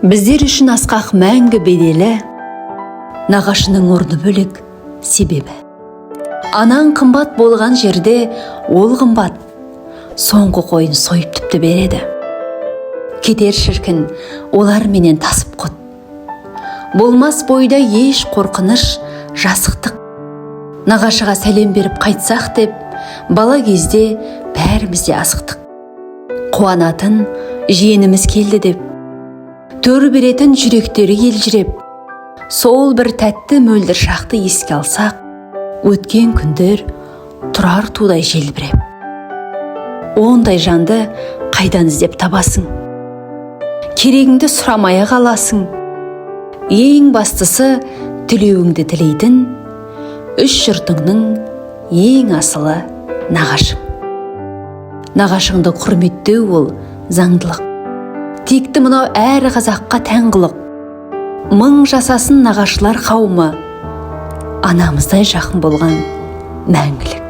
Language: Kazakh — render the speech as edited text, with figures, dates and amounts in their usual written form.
Біздер үшін асқақ мәңгі беделі, нағашының орны бөлек себебі. Анаң қымбат болған жерде ол қымбат, соңғы қойын сойып тіпті береді. Кетер шіркін олар менен тасып құт. Болмас бойда еш қорқыныш, жасықтық. Нағашыға сәлем беріп қайтсақ деп, бала кезде бәрімізде асықтық. Қуанатын жиеніміз келді деп, төр беретін жүректері елжіреп, сол бір тәтті мөлдір шақты еске алсақ, өткен күндер тұрар тудай желбіреп. Ондай жанды қайдан іздеп табасың? Керегіңді сұрамая қаласың. Ең бастысы тілеуіңді тілейтін, үш жұртыңның ең асылы нағашың. Нағашыңды құрметтеу ол заңдылық. Текті мынау әр қазаққа тән қылық. Мың жасасын нағашылар қауымы, анамыздай жақын болған мәңгілік.